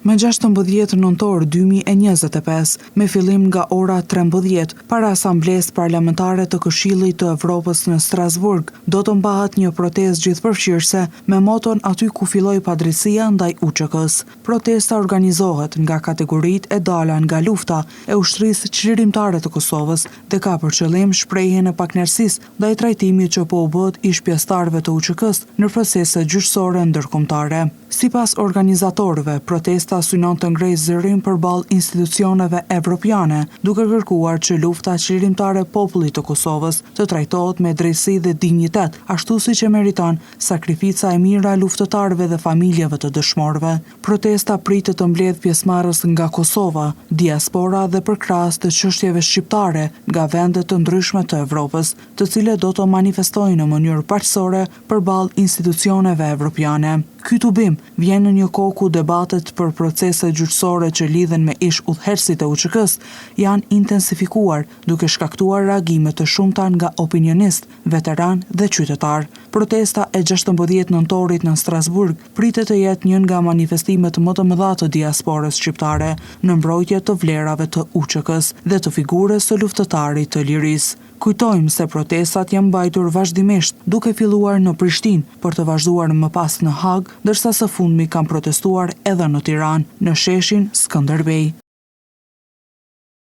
Me 16 nëntor 2025, me fillim nga ora 13, para asamblesë parlamentare të Këshillit të Evropës në Strasburg, do të mbahet një protestë gjithëpërfshirëse me moton aty ku filloi padrejtia ndaj UÇK-s. Protesta organizohet nga kategoritë e dala nga lufta e ushtrisë çlirimtare të Kosovës dhe ka për qëllim shprehjen e pakënaqësisë ndaj trajtimit që po u bët ish pjesëtarëve të UÇK-s në procese gjyqësore ndërkombëtare. Sipas organizatorëve, protesta synon të ngrejë zërin përballë institucioneve evropiane, duke kërkuar që lufta çlirimtare e popullit të Kosovës të trajtohet me drejtësi dhe dinjitet, ashtu siç e meriton sakrifica e mira e luftëtarëve dhe familjeve të dëshmorëve. Protesta pritet të mbledh pjesëmarrës nga Kosova, diaspora dhe përkrahas të çështjeve shqiptare nga vende të ndryshme të Evropës, të cilët do të manifestojnë në mënyrë paqësore përballë institucioneve evropiane. Ky tubim vjen në një kohë ku debatet për procese gjyqësore që lidhen me ish udhëheqësit e UÇK-s janë intensifikuar, duke shkaktuar reagime të shumta nga opinionistë, veteranë dhe qytetarë. Protesta e 16 nëntorit në Strasburg pritet të jetë një nga manifestimet më të mëdha të diasporës shqiptare në mbrojtje të vlerave të UÇK-s dhe të figurës së luftëtarit të lirisë. Kujtojmë se protestat janë mbajtur vazhdimisht, duke filluar në Prishtinë për të vazhduar më pas në Hag, ndërsa së fundmi kanë protestuar edhe në Tiranë, në sheshin Skënderbej.